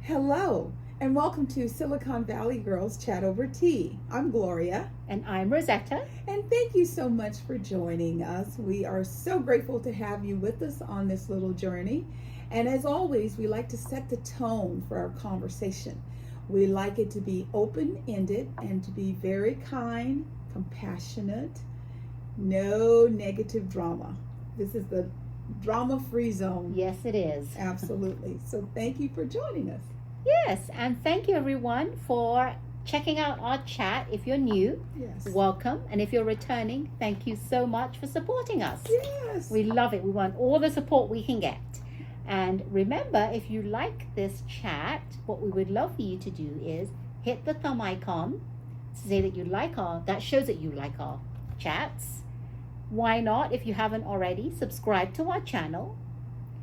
Hello, and welcome to Silicon Valley Girls Chat Over Tea. I'm Gloria. And I'm Rosetta. And thank you so much for joining us. We are so grateful to have you with us on this little journey. And as always, we like to set the tone for our conversation. We like it to be open-ended and to be very kind, compassionate, no negative drama. This is the drama-free zone. Yes, it is. Absolutely. So thank you for joining us. Yes, and thank you everyone for checking out our chat. If you're new, Yes. welcome. And if you're returning, thank you so much for supporting us. Yes. We love it. We want all the support we can get. And remember, if you like this chat, what we would love for you to do is hit the thumb icon to say that you like that shows that you like our chats. Why not, if you haven't already, subscribe to our channel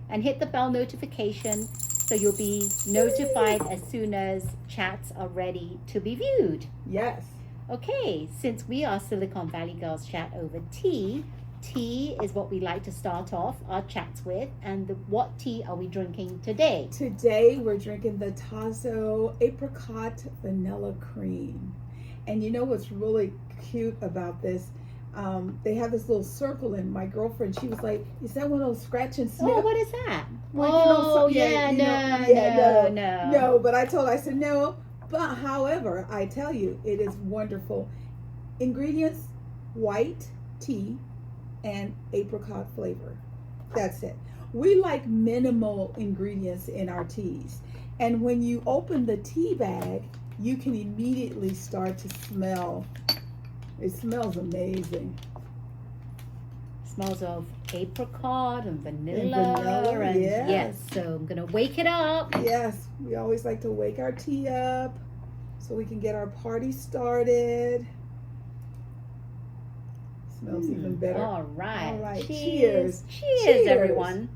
and hit the bell notification so you'll be notified as soon as chats are ready to be viewed. Yes. Okay, since we are Silicon Valley Girls Chat Over Tea, tea is what we like to start off our chats with. And what tea are we drinking today? Today we're drinking the Tazo Apricot Vanilla Cream. And you know what's really cute about this? They have this little circle, and my girlfriend, she was like, "Is that one of those scratch and sniff?" Oh, what is that? Well, No. No, but I told her, I said, no. But however, I tell you, it is wonderful. Ingredients: white tea and apricot flavor. That's it. We like minimal ingredients in our teas. And when you open the tea bag, you can immediately start to smell. It smells amazing. Smells of apricot and vanilla. And yes, so I'm going to wake it up. Yes, we always like to wake our tea up so we can get our party started. Smells even better. All right. All right. Cheers. Cheers. Cheers, everyone.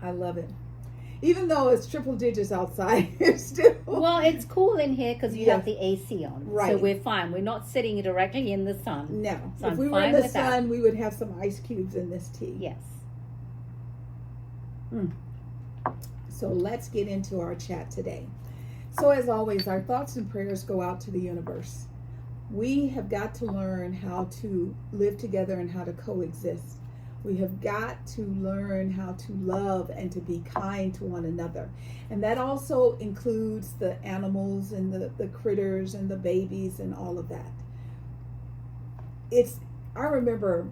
I love it. Even though it's triple digits outside, it's still... Well, it's cool in here because you have the AC on. Right. So we're fine. We're not sitting directly in the sun. No. So if we were in the sun, we would have some ice cubes in this tea. Yes. So let's get into our chat today. So as always, our thoughts and prayers go out to the universe. We have got to learn how to live together and how to coexist. We have got to learn how to love and to be kind to one another. And that also includes the animals and the critters and the babies and all of that. I remember,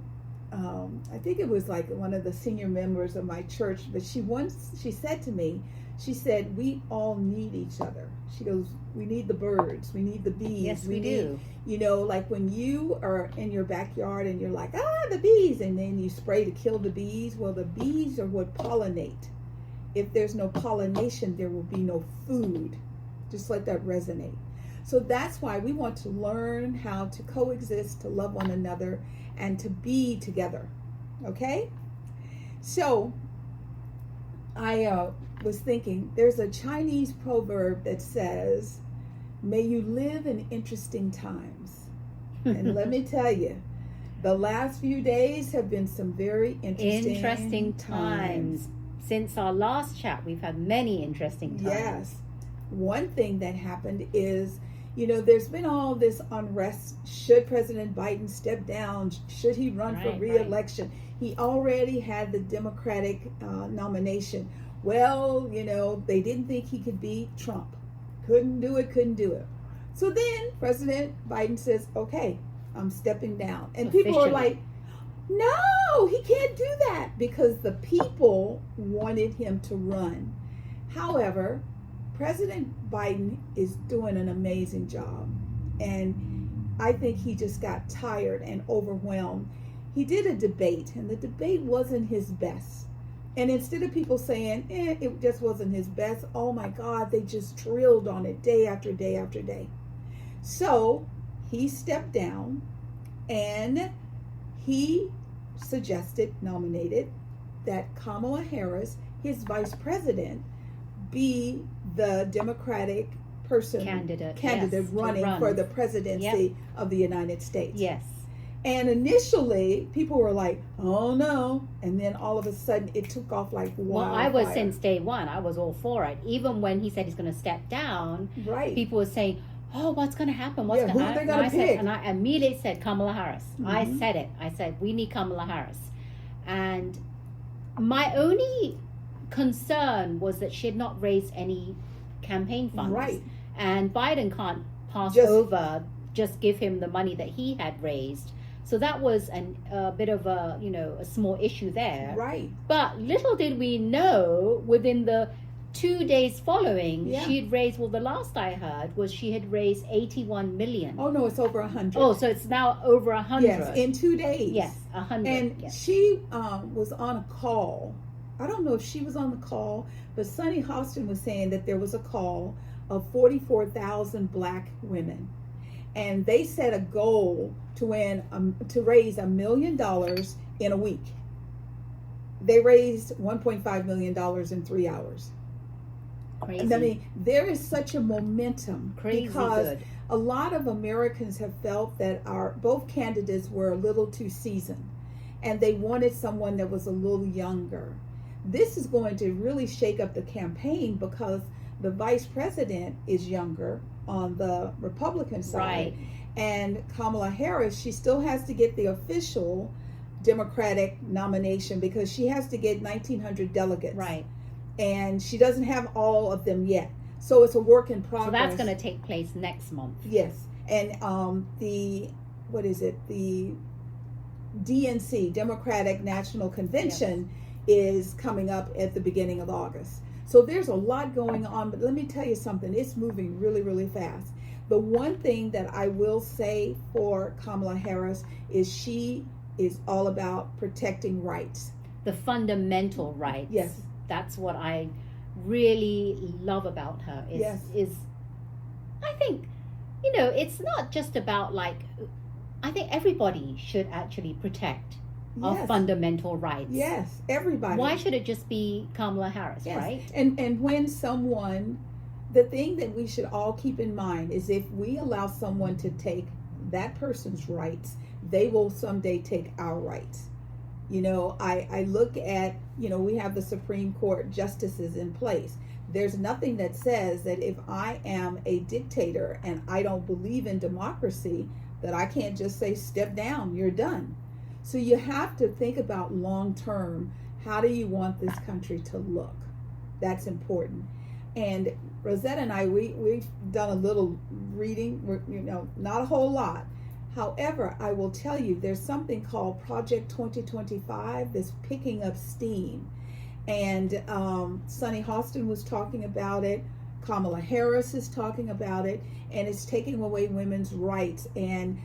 I think it was like one of the senior members of my church, but she said to me, she said, we all need each other. She goes, we need the birds, we need the bees. Yes, we do. You know, like when you are in your backyard and you're like, the bees, and then you spray to kill the bees. Well, the bees are what pollinate. If there's no pollination, there will be no food. Just let that resonate. So that's why we want to learn how to coexist, to love one another, and to be together. Okay? So I was thinking, there's a Chinese proverb that says, may you live in interesting times. And let me tell you, the last few days have been some very interesting times. Since our last chat, we've had many interesting times. Yes. One thing that happened is, you know, there's been all this unrest. Should President Biden step down? Should he run for re-election? He already had the Democratic nomination. Well, you know, they didn't think he could beat Trump. Couldn't do it. So then President Biden says, okay, I'm stepping down. And people are like, no, he can't do that, because the people wanted him to run. However, President Biden is doing an amazing job. And I think he just got tired and overwhelmed. He did a debate, and the debate wasn't his best. And instead of people saying, it just wasn't his best, oh my God, they just drilled on it day after day after day. So he stepped down, and he nominated that Kamala Harris, his vice president, be the Democratic candidate running for the presidency of the United States. Yes. And initially, people were like, "Oh no!" And then all of a sudden, it took off like wildfire. Well, I was since day one. I was all for it. Even when he said he's going to step down, right? People were saying, "Oh, what's going to happen? What's Yeah, going to who are they happen?" gonna pick? And I immediately said Kamala Harris. I Mhm. said it. I said we need Kamala Harris. And my only concern was that she had not raised any campaign funds. Right. And Biden can't pass Just- over, just give him the money that he had raised. So that was a bit of a, a small issue there. Right. But little did we know, within the 2 days following, Yeah. she'd raised, well, the last I heard was she had raised 81 million. Oh no, it's over 100. Oh, so it's now over 100. Yes, in 2 days. Yes, 100. And yes. she was on a call. I don't know if she was on the call, but Sunny Hostin was saying that there was a call of 44,000 black women, and they set a goal to raise $1 million in a week. They raised $1.5 million in 3 hours. Crazy. I mean, there is such a momentum Crazy because good. a lot of Americans have felt that both candidates were a little too seasoned, and they wanted someone that was a little younger. This is going to really shake up the campaign because the vice president is younger on the Republican side. Right. And Kamala Harris, she still has to get the official Democratic nomination because she has to get 1,900 delegates. Right. And she doesn't have all of them yet. So it's a work in progress. So that's going to take place next month. Yes. And the DNC, Democratic National Convention, is coming up at the beginning of August. So there's a lot going on, but let me tell you something, it's moving really, really fast. The one thing that I will say for Kamala Harris is she is all about protecting rights. The fundamental rights. Yes. That's what I really love about her. Is I think, it's not just about I think everybody should actually protect our Yes. fundamental rights. Yes, everybody. Why should it just be Kamala Harris, Yes. right? And when someone, the thing that we should all keep in mind is if we allow someone to take that person's rights, they will someday take our rights. I look at, we have the Supreme Court justices in place. There's nothing that says that if I am a dictator and I don't believe in democracy, that I can't just say, step down, you're done. So you have to think about long term, how do you want this country to look? That's important. And Rosetta and I, we've done a little reading, not a whole lot. However, I will tell you, there's something called Project 2025 that's picking up steam. And Sunny Hostin was talking about it. Kamala Harris is talking about it. And it's taking away women's rights and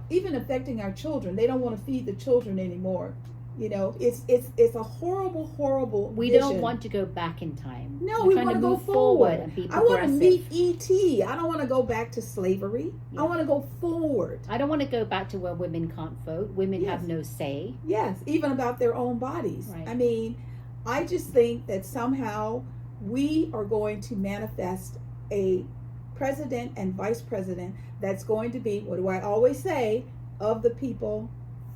even affecting our children. They don't want to feed the children anymore. It's a horrible, horrible We vision. don't want to go back in time. No, We're we trying want to go move forward. and be I want to progressive. meet E.T. I don't want to go back to slavery. Yeah. I want to go forward. I don't want to go back to where women can't vote. Women Yes. have no say. Yes, even about their own bodies. Right. I mean, I just think that somehow we are going to manifest a president and vice president that's going to be, what do I always say, of the people,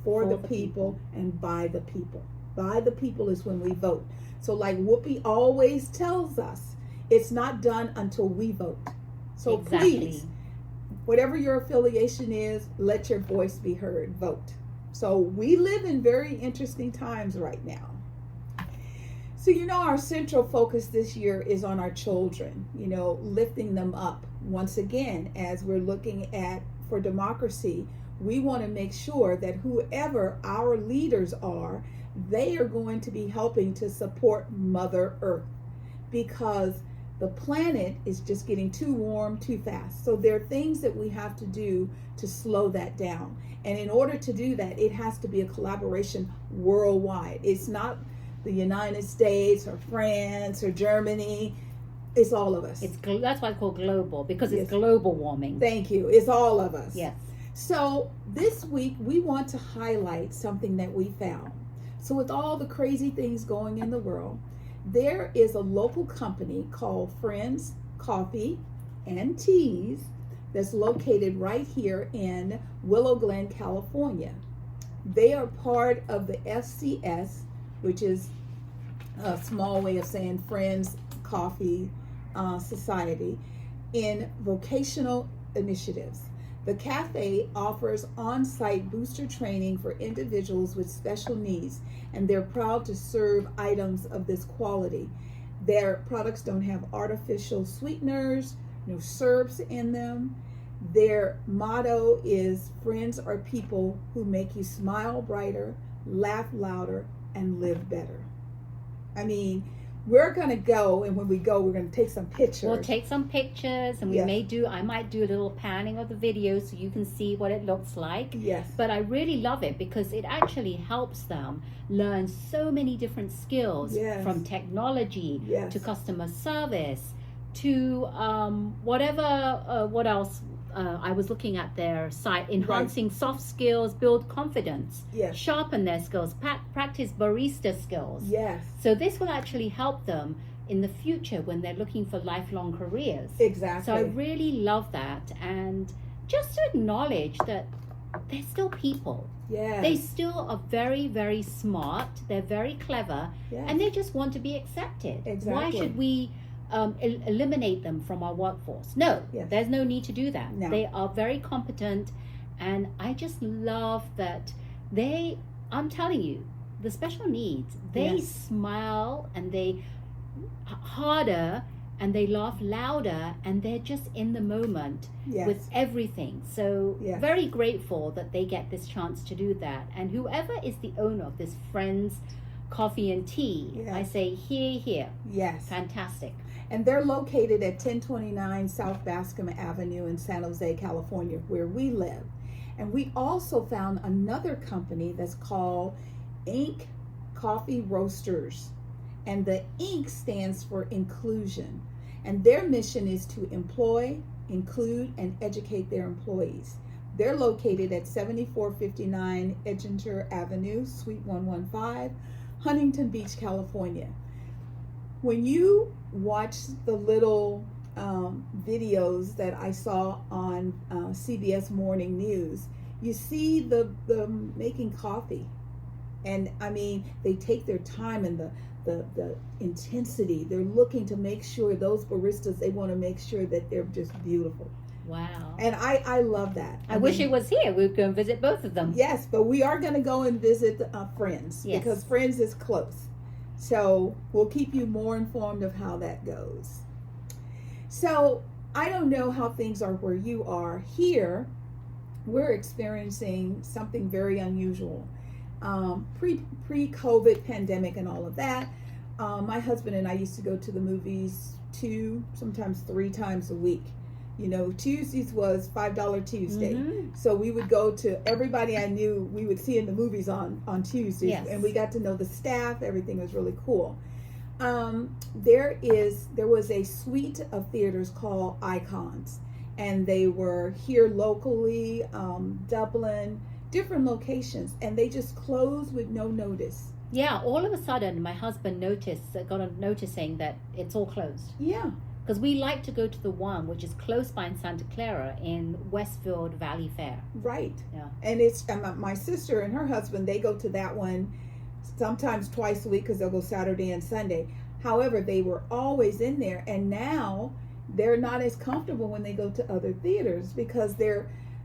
for the people, and by the people. By the people is when we vote. So like Whoopi always tells us, it's not done until we vote. So Exactly. please, whatever your affiliation is, let your voice be heard. Vote. So we live in very interesting times right now. So, our central focus this year is on our children, lifting them up. Once again, as we're looking at for democracy, we want to make sure that whoever our leaders are, they are going to be helping to support Mother Earth, because the planet is just getting too warm too fast. So there are things that we have to do to slow that down. And in order to do that, it has to be a collaboration worldwide. It's not the United States or France or Germany. It's all of us. That's why it's called global, because Yes. it's global warming. Thank you. It's all of us. Yes. So this week we want to highlight something that we found. So with all the crazy things going in the world, there is a local company called Friends Coffee and Teas that's located right here in Willow Glen, California. They are part of the FCS, which is a small way of saying Friends Coffee Society, in vocational initiatives. The cafe offers on-site booster training for individuals with special needs, and they're proud to serve items of this quality. Their products don't have artificial sweeteners, no syrups in them. Their motto is, friends are people who make you smile brighter, laugh louder, and live better. I mean, we're going to go, and when we go, we're going to take some pictures. We'll take some pictures, and I might do a little panning of the video so you can see what it looks like. Yes. But I really love it because it actually helps them learn so many different skills, from technology to customer service to what else. I was looking at their site, enhancing soft skills, build confidence, sharpen their skills, practice barista skills. Yes. So this will actually help them in the future when they're looking for lifelong careers. Exactly. So I really love that. And just to acknowledge that they're still people. Yes. They still are very, very smart. They're very clever. Yes. And they just want to be accepted. Exactly. Why should we eliminate them from our workforce? No, there's no need to do that. No. They are very competent, and I just love that I'm telling you, the special needs, they smile and they harder and they laugh louder, and they're just in the moment with everything. So very grateful that they get this chance to do that. And whoever is the owner of this Friends Coffee and Tea, I say here. Yes. Fantastic. And they're located at 1029 South Bascom Avenue in San Jose, California, where we live. And we also found another company that's called Inc. Coffee Roasters. And the Inc. stands for inclusion. And their mission is to employ, include, and educate their employees. They're located at 7459 Edginger Avenue, Suite 115, Huntington Beach, California. When you watch the little videos that I saw on CBS Morning News, you see the making coffee. And I mean, they take their time and the intensity. They're looking to make sure those baristas, they want to make sure that they're just beautiful. Wow. And I love that. I wish it was here. We'd go and visit both of them. Yes, but we are going to go and visit Friends because Friends is close. So we'll keep you more informed of how that goes. So I don't know how things are where you are. Here, we're experiencing something very unusual. Pre-COVID pandemic and all of that. My husband and I used to go to the movies 2, sometimes 3 times a week. You know, Tuesdays was $5 Tuesday. Mm-hmm. So we would go to everybody I knew we would see in the movies on Tuesdays. Yes. And we got to know the staff. Everything was really cool. There was a suite of theaters called Icons. And they were here locally, Dublin, different locations. And they just closed with no notice. Yeah, all of a sudden my husband noticing that it's all closed. Yeah. Because we like to go to the one which is close by in Santa Clara in Westfield Valley Fair. Right. Yeah. And it's my sister and her husband, they go to that one sometimes twice a week because they'll go Saturday and Sunday. However, they were always in there, and now they're not as comfortable when they go to other theaters because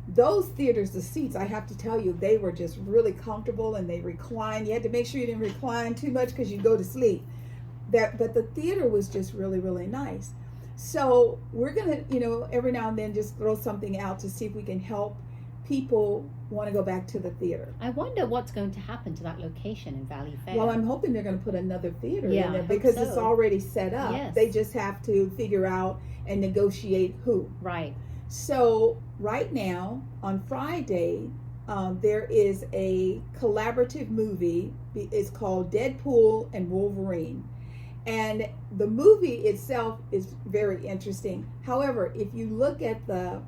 those theaters, the seats, I have to tell you, they were just really comfortable and they recline. You had to make sure you didn't recline too much because you'd go to sleep. But the theater was just really, really nice. So we're going to, every now and then just throw something out to see if we can help people want to go back to the theater. I wonder what's going to happen to that location in Valley Fair. Well, I'm hoping they're going to put another theater in there because it's already set up. Yes. They just have to figure out and negotiate who. Right. So right now, on Friday, there is a collaborative movie. It's called Deadpool and Wolverine. And the movie itself is very interesting. However, if you look at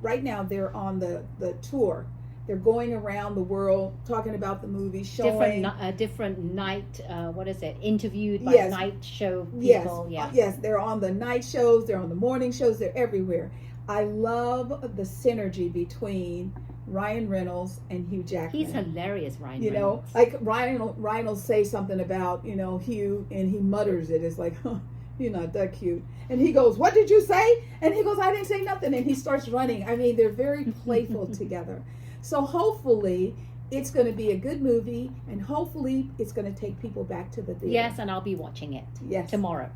right now they're on the tour They're going around the world talking about the movie, showing different night. What is it? Interviewed by Yes. night show yes, people. Yeah. yes, they're on the night shows, they're on the morning shows, they're everywhere. I love the synergy between Ryan Reynolds and Hugh Jackman. He's hilarious, Ryan. You know, Reynolds. like Ryan will say something about, you know, Hugh, and he mutters it. It's like, huh, you're not that cute. And he goes, what did you say? And he goes, I didn't say nothing. And he starts running. I mean, they're very playful together. So hopefully it's going to be a good movie, and hopefully it's going to take people back to the theater. Yes, and I'll be watching it tomorrow.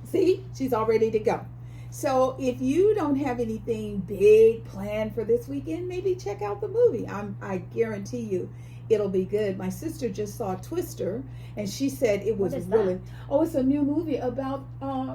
See, she's all ready to go. So if you don't have anything big planned for this weekend, maybe check out the movie. I guarantee you it'll be good. My sister just saw Twister, and she said it was really... Oh, it's a new movie about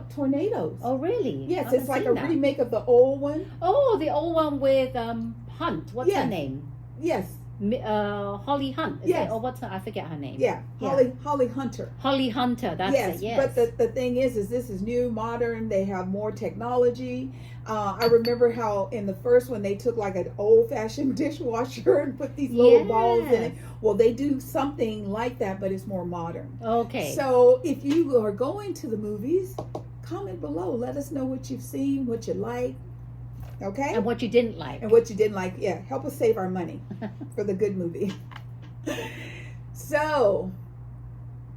tornadoes. Oh, really? Yes, it's like a remake of the old one. Oh, the old one with Hunt. What's her name? Yes. Holly Hunt. Yes. Or what's her? I forget her name. Yeah. Holly Hunter. Holly Hunter. That's it. Yes. But the thing is this is new, modern. They have more technology. I remember how in the first one they took like an old-fashioned dishwasher and put these little balls in it. Well, they do something like that, but it's more modern. Okay. So if you are going to the movies, comment below. Let us know what you've seen, what you like. Okay? And what you didn't like. And what you didn't like. Yeah, help us save our money for the good movie. So,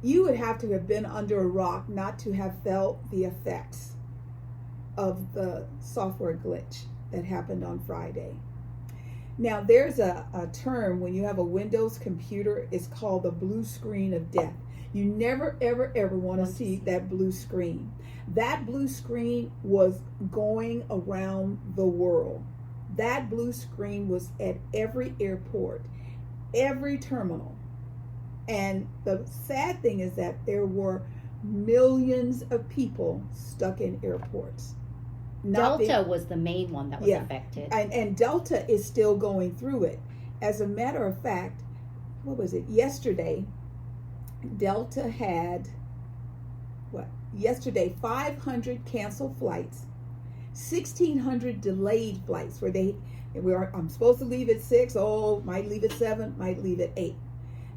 you would have to have been under a rock not to have felt the effects of the software glitch that happened on Friday. Now, there's a term when you have a Windows computer, it's called the blue screen of death. You never, ever, ever want to see that blue screen. That blue screen was going around the world. That blue screen was at every airport, every terminal. And the sad thing is that there were millions of people stuck in airports. Delta was the main one that was affected. And Delta is still going through it. As a matter of fact, what was it? Yesterday, Delta had, 500 canceled flights, 1,600 delayed flights where I'm supposed to leave at 6, might leave at 7, might leave at 8.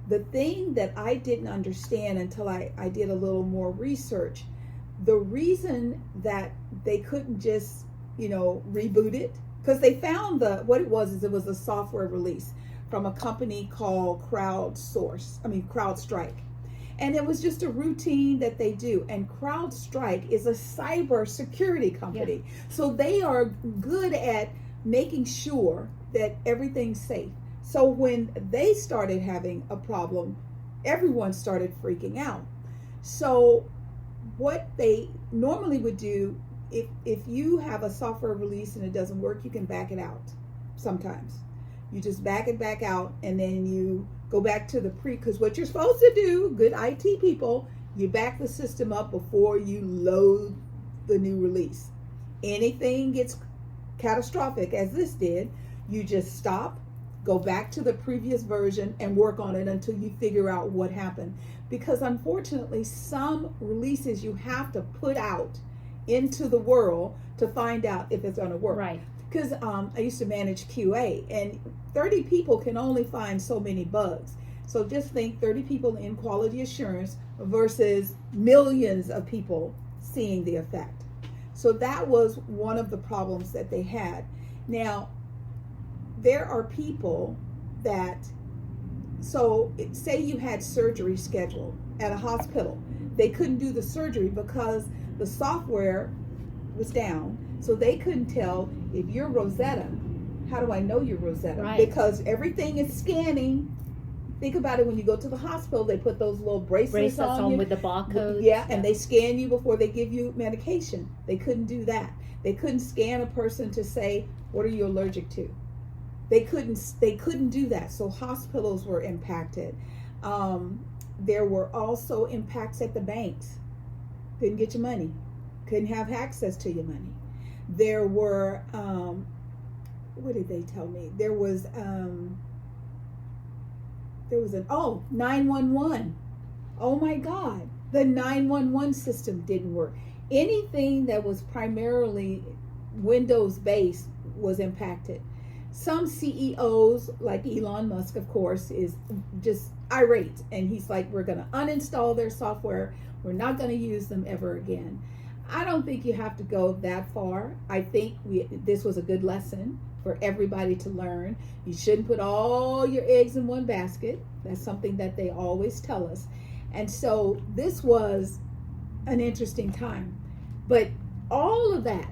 The thing that I didn't understand until I did a little more research, the reason that they couldn't just, reboot it, because they found what it was a software release from a company called CrowdStrike. And it was just a routine that they do. And CrowdStrike is a cyber security company. Yeah. So they are good at making sure that everything's safe. So when they started having a problem, everyone started freaking out. So what they normally would do, if you have a software release and it doesn't work, you can back it out sometimes. You just back it back out, and then you go back to because what you're supposed to do, good IT people, you back the system up before you load the new release. Anything gets catastrophic, as this did, you just stop, go back to the previous version and work on it until you figure out what happened. Because unfortunately, some releases you have to put out into the world to find out if it's going to work. Right. Because I used to manage QA, and 30 people can only find so many bugs. So just think 30 people in quality assurance versus millions of people seeing the effect. So that was one of the problems that they had. Now, there are people say you had surgery scheduled at a hospital. They couldn't do the surgery because the software was down. So they couldn't tell if you're Rosetta. How do I know you're Rosetta? Right. Because everything is scanning. Think about it, when you go to the hospital, they put those little bracelets on you. With the barcodes. Yeah, and they scan you before they give you medication. They couldn't do that. They couldn't scan a person to say, what are you allergic to? They couldn't do that. So hospitals were impacted. There were also impacts at the banks. Couldn't get your money. Couldn't have access to your money. There were, what did they tell me? There was 911. Oh my God. The 911 system didn't work. Anything that was primarily Windows based was impacted. Some CEOs, like Elon Musk, of course, is just irate. And he's like, we're going to uninstall their software. We're not going to use them ever again. I don't think you have to go that far. I think this was a good lesson for everybody to learn. You shouldn't put all your eggs in one basket. That's something that they always tell us. And so this was an interesting time. But all of that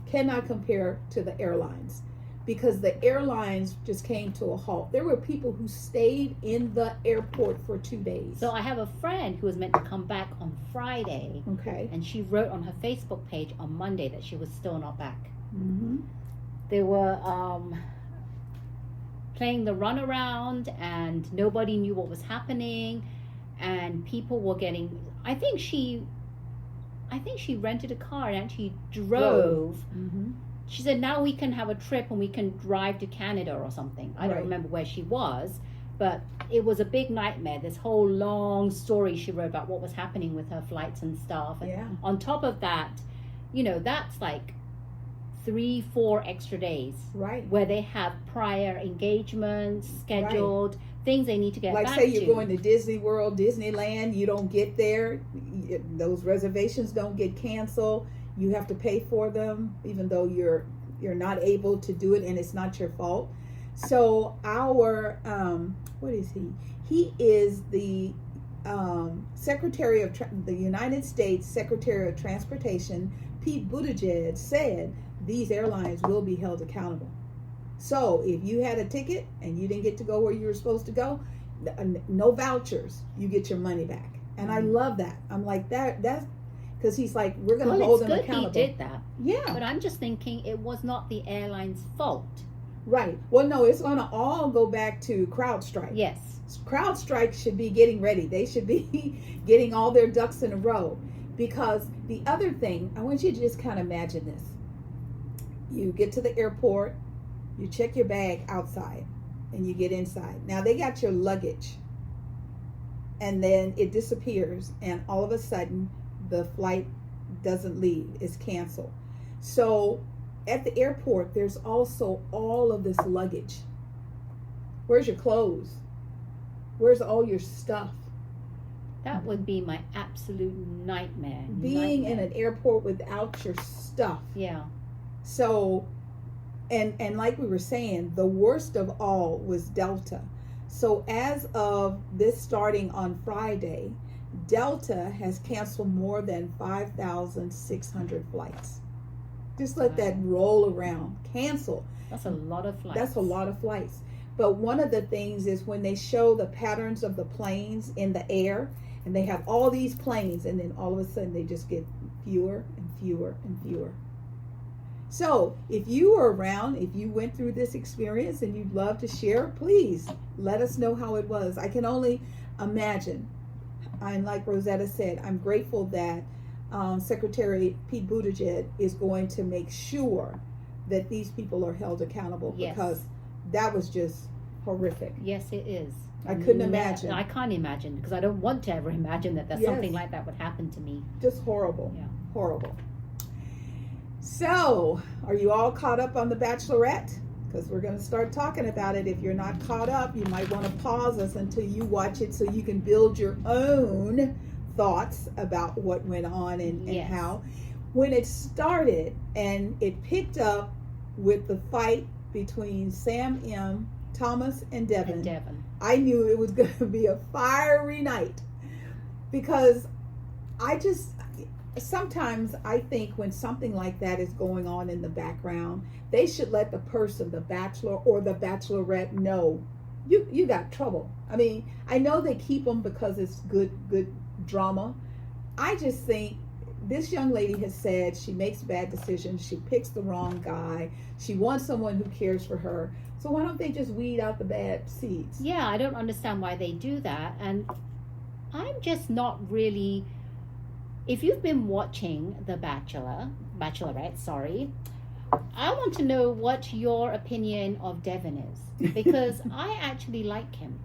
cannot compare to the airlines, because the airlines just came to a halt. There were people who stayed in the airport for 2 days. So I have a friend who was meant to come back on Friday. Okay. And she wrote on her Facebook page on Monday that she was still not back. Mm-hmm. They were playing the runaround, and nobody knew what was happening, and people were getting. I think she rented a car and actually drove. Mm-hmm. She said, now we can have a trip and we can drive to Canada or something. I don't Right. remember where she was, but it was a big nightmare. This whole long story she wrote about what was happening with her flights and stuff. And Yeah. on top of that, that's like 3-4 extra days Right. where they have prior engagements scheduled, things they need to get Like back say to. you're going to Disney World, Disneyland, you don't get there, those reservations don't get canceled. You have to pay for them, even though you're not able to do it, and it's not your fault. So our what is he? He is the Secretary of the United States Secretary of Transportation. Pete Buttigieg said these airlines will be held accountable. So if you had a ticket and you didn't get to go where you were supposed to go, no vouchers, you get your money back. And I love that. I'm like that's because he's like, we're going to hold them accountable. He did that. Yeah. But I'm just thinking it was not the airline's fault. Right. Well, no, it's going to all go back to CrowdStrike. Yes. CrowdStrike should be getting ready. They should be getting all their ducks in a row. Because the other thing, I want you to just kind of imagine this. You get to the airport, you check your bag outside, and you get inside. Now they got your luggage, and then it disappears, and all of a sudden the flight doesn't leave, it's canceled. So at the airport, there's also all of this luggage. Where's your clothes? Where's all your stuff? That would be my absolute nightmare. Being in an airport without your stuff. Yeah. So, and like we were saying, the worst of all was Delta. So as of this starting on Friday, Delta has canceled more than 5,600 flights. Just let that roll around. Cancel. That's a lot of flights. That's a lot of flights. But one of the things is when they show the patterns of the planes in the air, and they have all these planes, and then all of a sudden they just get fewer and fewer and fewer. So if you were around, if you went through this experience and you'd love to share, please let us know how it was. I can only imagine. And like Rosetta said, I'm grateful that Secretary Pete Buttigieg is going to make sure that these people are held accountable. Yes. Because that was just horrific. Yes, it is. I couldn't imagine. I can't imagine, because I don't want to ever imagine that something like that would happen to me. Just horrible. Yeah. Horrible. So, are you all caught up on The Bachelorette? Because we're going to start talking about it. If you're not caught up, you might want to pause us until you watch it so you can build your own thoughts about what went on and how. When it started and it picked up with the fight between Sam M., Thomas, and Devin. I knew it was going to be a fiery night, because sometimes I think when something like that is going on in the background, they should let the person, the bachelor or the bachelorette, know you got trouble. I mean, I know they keep them because it's good drama. I just think this young lady has said she makes bad decisions. She picks the wrong guy. She wants someone who cares for her. So why don't they just weed out the bad seeds? Yeah, I don't understand why they do that. And I'm just not really... If you've been watching The Bachelorette, I want to know what your opinion of Devin is. Because I actually like him.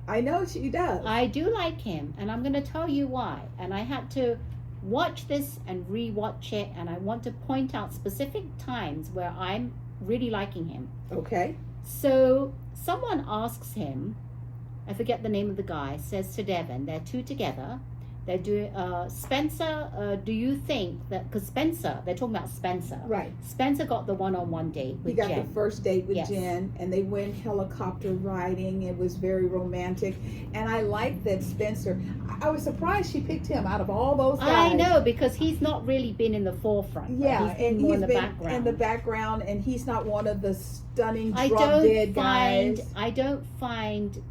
I know she does. I do like him. And I'm going to tell you why. And I had to watch this and rewatch it. And I want to point out specific times where I'm really liking him. Okay. So someone asks him, I forget the name of the guy, says to Devon, they're two together. They're doing, Spencer, do you think that, because Spencer, they're talking about Spencer. Right. Spencer got the one-on-one date with Jen. He got the first date with Yes. Jen, and they went helicopter riding. It was very romantic. And I like that Spencer, I was surprised she picked him out of all those guys. I know, because he's not really been in the forefront. Yeah, he's been and more he's in the been background. in the background, and he's not one of the stunning I drop-dead guys. don't find,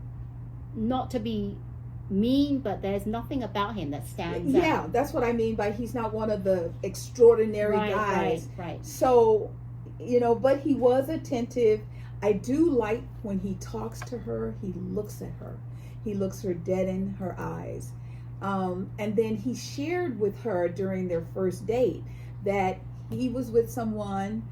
not to be mean, but there's nothing about him that stands out. Yeah, that's what I mean by he's not one of the extraordinary guys. Right. So, you know, but he was attentive. I do like when he talks to her, he looks at her. He looks her dead in her eyes. And then he shared with her during their first date that he was with someone.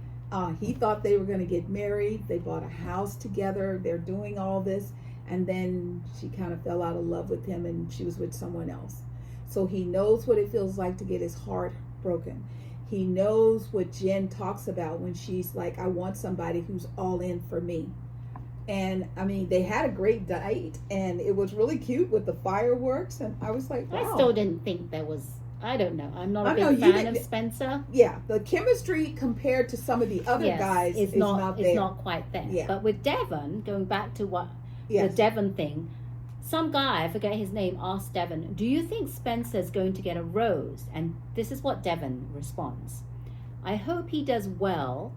He thought they were going to get married. They bought a house together. They're doing all this. And then she kind of fell out of love with him and she was with someone else. So he knows what it feels like to get his heart broken. He knows what Jen talks about when she's like, I want somebody who's all in for me. And I mean, they had a great date and it was really cute with the fireworks. And I was like, wow. I still didn't think there was, I don't know. I'm not a I know, big you fan of didn't- Spencer. Yeah, the chemistry compared to some of the other Yes, guys it's is not there. It's not quite there. Yeah. But with Devon, going back to what Yes. the Devon thing, some guy, I forget his name, asked Devon, do you think Spencer's going to get a rose? And this is what Devon responds. I hope he does well,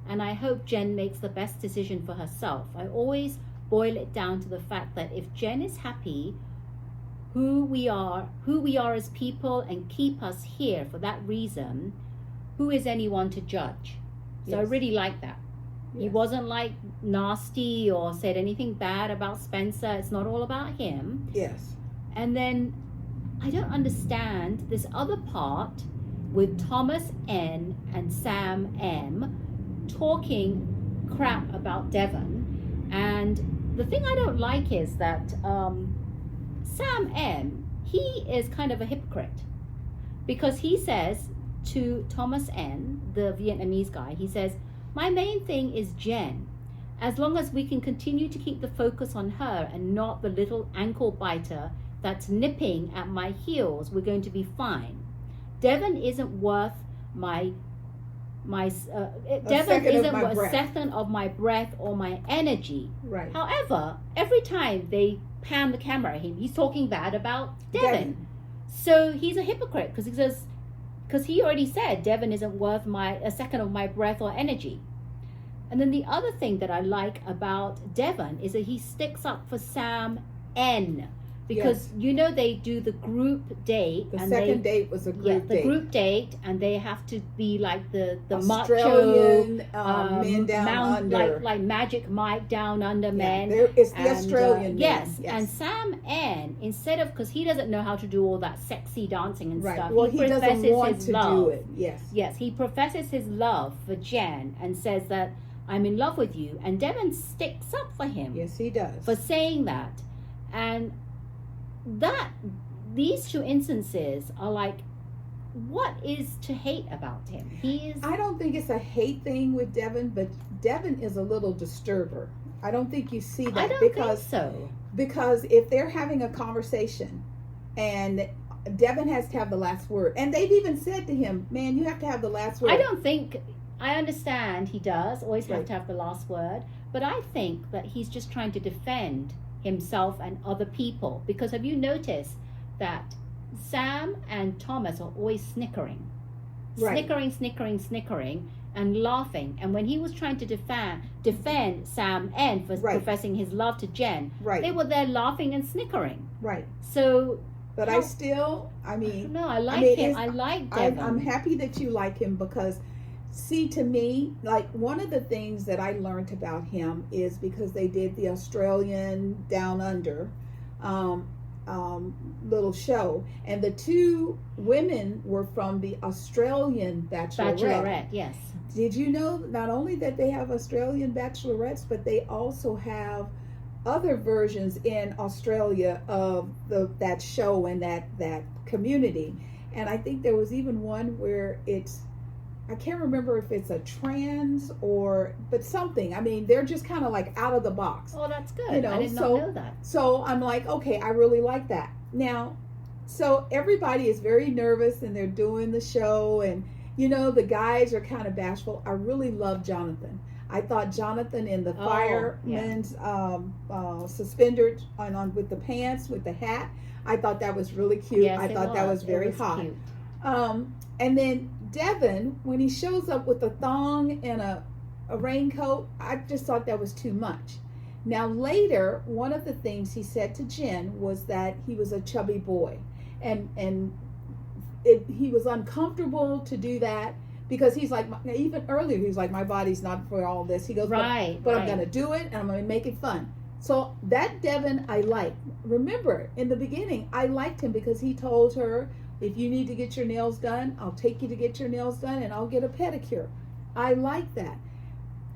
and I hope Jen makes the best decision for herself. I always boil it down to the fact that if Jen is happy, who we are as people, and keep us here for that reason, who is anyone to judge? So I Yes. really like that. He Yes. wasn't like nasty or said anything bad about Spencer. It's not all about him. Yes. And then I don't understand this other part with Thomas N and Sam M talking crap about Devon. And the thing I don't like is that Sam M, he is kind of a hypocrite, because he says to Thomas N, the Vietnamese guy, he says, my main thing is Jen. As long as we can continue to keep the focus on her and not the little ankle biter that's nipping at my heels, we're going to be fine. Devon isn't worth Devon isn't worth a second of my breath or my energy. Right. However, every time they pan the camera at him, he's talking bad about Devon. So he's a hypocrite, because he says, because he already said Devon isn't worth a second of my breath or energy. And then the other thing that I like about Devon is that he sticks up for Sam N, because you know they do the group date. The second date was a group date. The group date, and they have to be like the Australian macho men down under, like Magic Mike down under men. It's the Australian men. Yes, and Sam N, instead of, because he doesn't know how to do all that sexy dancing and stuff. Well, he doesn't want to do it. Yes, he professes his love for Jen and says that I'm in love with you, and Devon sticks up for him. Yes, he does. For saying that. And these two instances are like, what is to hate about him? I don't think it's a hate thing with Devon, but Devon is a little disturber. I don't think you see that. I don't think so. Because if they're having a conversation and Devon has to have the last word, and they've even said to him, man, you have to have the last word. I understand he does always have to have the last word, but I think that he's just trying to defend himself and other people. Because have you noticed that Sam and Thomas are always snickering, snickering and laughing? And when he was trying to defend Sam N for professing his love to Jen, they were there laughing and snickering. So, but I mean, no, I like him. I like Devon. I'm happy that you like him, because see, to me, like, one of the things that I learned about him is because they did the Australian Down Under little show, and the two women were from the Australian Bachelorette. Yes. Did you know not only that they have Australian bachelorettes, but they also have other versions in Australia of that show and that community? And I think there was even one where it's I can't remember if it's a trans but something. I mean, they're just kind of like out of the box. Oh, that's good. You know, I did not know that. So I'm like, okay, I really like that. Now, so everybody is very nervous and they're doing the show, and you know, the guys are kind of bashful. I really love Jonathan. I thought Jonathan in the fireman's suspenders on with the pants, with the hat, I thought that was really cute. Yes, I thought that was very hot. Cute. And then Devin, when he shows up with a thong and a raincoat, I just thought that was too much. Now later, one of the things he said to Jen was that he was a chubby boy, and he was uncomfortable to do that because he's like, even earlier he's like, my body's not for all this. He goes, but I'm going to do it and I'm going to make it fun. So that Devin I like. Remember, in the beginning, I liked him because he told her, if you need to get your nails done, I'll take you to get your nails done and I'll get a pedicure. I like that.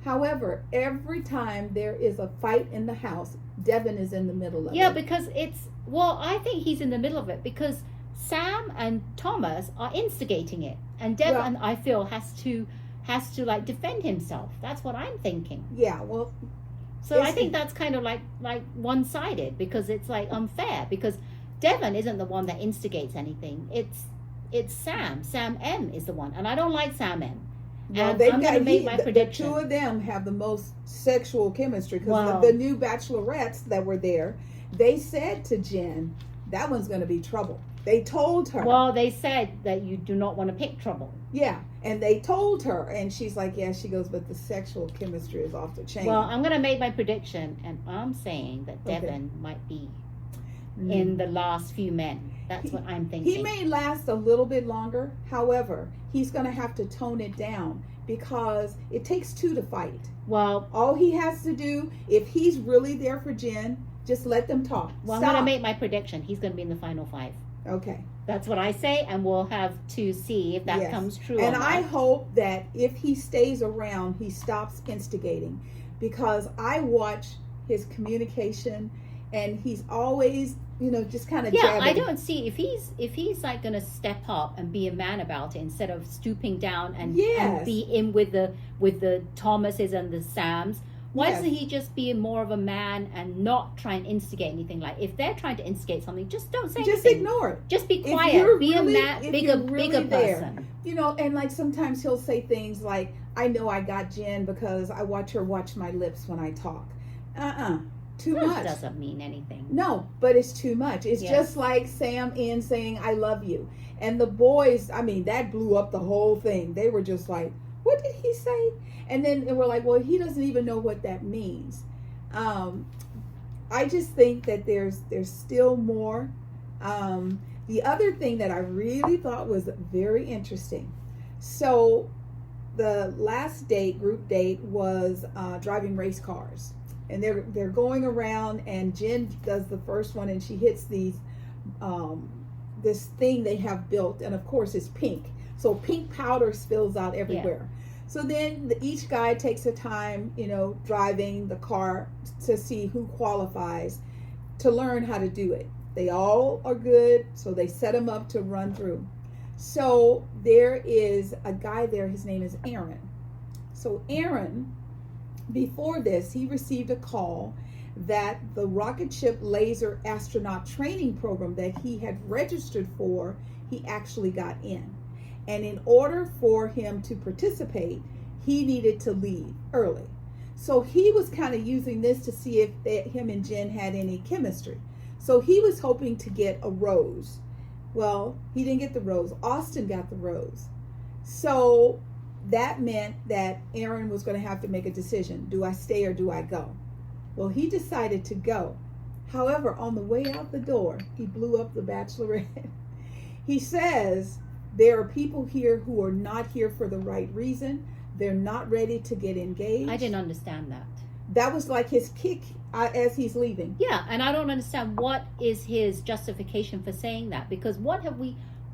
However, every time there is a fight in the house, Devin is in the middle of it. Yeah, because I think he's in the middle of it because Sam and Thomas are instigating it. And Devin, I feel, has to like defend himself. That's what I'm thinking. Yeah, well. So I think that's kind of like one-sided because it's like unfair because Devin isn't the one that instigates anything. It's Sam. Sam M is the one. And I don't like Sam M. Well, and I'm going to make my prediction. The two of them have the most sexual chemistry because the new bachelorettes that were there, they said to Jen, that one's going to be trouble. They told her. Well, they said that you do not want to pick trouble. Yeah, and they told her, and she's like, yeah, she goes, but the sexual chemistry is off the chain. Well, I'm going to make my prediction, and I'm saying that Devin might be in the last few men. That's what I'm thinking. He may last a little bit longer. However, he's going to have to tone it down because it takes two to fight. Well, all he has to do, if he's really there for Jen, just let them talk. Well, I'm going to make my prediction. He's going to be in the final 5. Okay. That's what I say, and we'll have to see if that comes true. And I hope that if he stays around, he stops instigating, because I watch his communication, and he's always, just kind of jabbing. I don't see if he's like going to step up and be a man about it instead of stooping down and be in with the Thomases and the Sams. Why doesn't he just be more of a man and not try and instigate anything? Like, if they're trying to instigate something, just don't say anything. Just ignore it. Just be quiet. Be a man, bigger person. And like sometimes he'll say things like, I know I got Jen because I watch her watch my lips when I talk. Too much. That doesn't mean anything. No, but it's too much. It's just like Sam N saying, I love you. And the boys, that blew up the whole thing. They were just like, what did he say? And then we're like, well, he doesn't even know what that means. I just think that there's still more. The other thing that I really thought was very interesting. So the last group date, was driving race cars. And they're going around, and Jen does the first one, and she hits these this thing they have built, and of course it's pink. So pink powder spills out everywhere. Yeah. So then each guy takes a time, driving the car to see who qualifies to learn how to do it. They all are good, so they set them up to run through. So there is a guy there, his name is Aaron. So Aaron, before this, he received a call that the rocket ship laser astronaut training program that he had registered for, he actually got in. And in order for him to participate, he needed to leave early. So he was kind of using this to see if him and Jen had any chemistry. So he was hoping to get a rose. Well, he didn't get the rose. Austin got the rose. So that meant that Aaron was going to have to make a decision. Do I stay or do I go? Well, he decided to go. However, on the way out the door, he blew up the Bachelorette. He says, there are people here who are not here for the right reason. They're not ready to get engaged. I didn't understand that. That was like his kick as he's leaving. Yeah, and I don't understand what is his justification for saying that, because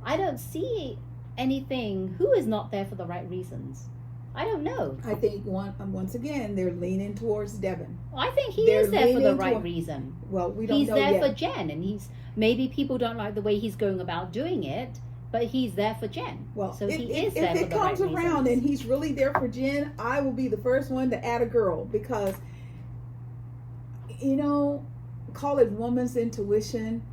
I don't see anything. Who is not there for the right reasons? I don't know. I think once again they're leaning towards Devin. I think is there for the right reason. Well, we don't know yet. He's there for Jen, and maybe people don't like the way he's going about doing it, but he's there for Jen. Well, so if, he if, is there if for it the comes right around reasons. and he's really there for Jen, I will be the first one to add a girl, because, call it woman's intuition.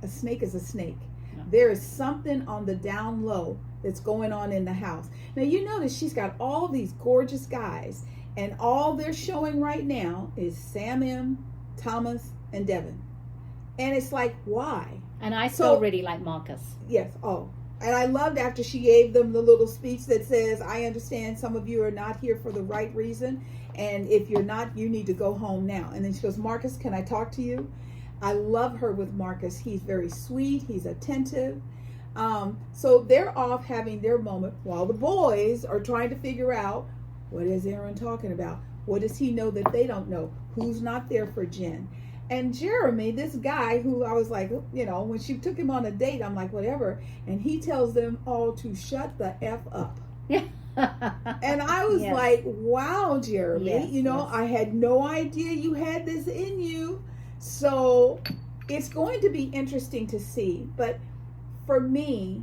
A snake is a snake. Yeah. There is something on the down low that's going on in the house. Now, you notice she's got all these gorgeous guys, and all they're showing right now is Sam M., Thomas, and Devin. And it's like, why? And I still really like Marcus. Yes. Oh, and I loved after she gave them the little speech that says, I understand some of you are not here for the right reason. And if you're not, you need to go home now. And then she goes, Marcus, can I talk to you? I love her with Marcus. He's very sweet. He's attentive. So they're off having their moment while the boys are trying to figure out, what is Aaron talking about? What does he know that they don't know? Who's not there for Jen? And Jeremy, this guy who I was like, when she took him on a date, I'm like, whatever. And he tells them all to shut the F up. Yeah. And I was like, wow, Jeremy, yes. I had no idea you had this in you. So it's going to be interesting to see. But for me,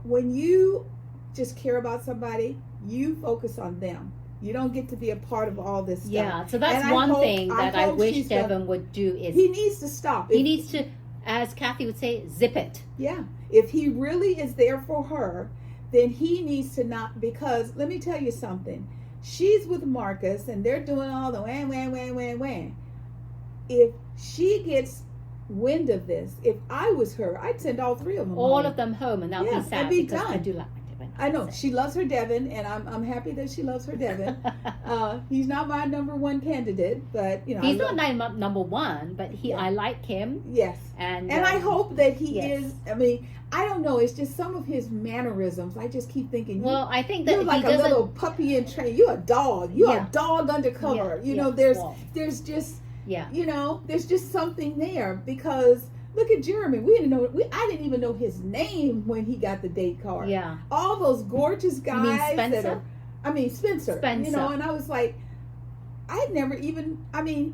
when you just care about somebody, you focus on them. You don't get to be a part of all this stuff. Yeah, so that's one thing that I wish Devin would do is... He needs to stop. He needs to, as Kathy would say, zip it. Yeah. If he really is there for her, then he needs to not, because let me tell you something. She's with Marcus and they're doing all the wham. If she gets wind of this, if I was her, I'd send all three of them All home. of them home, and that would be sad and be because done. I do like my Devin. I know. She loves her Devin, and I'm happy that she loves her Devin. He's not my number one candidate, but he's not number one, but I like him. Yes. And I hope that he yes. is. I mean, I don't know. It's just some of his mannerisms. I just keep thinking. Well, I think that you're like a little puppy in train. You're a dog. You're a dog undercover. There's just. Yeah. There's just something there, because look at Jeremy. We didn't know. I didn't even know his name when he got the date card. Yeah. All those gorgeous guys. You mean Spencer? Spencer. Spencer. And I was like, I'd never even.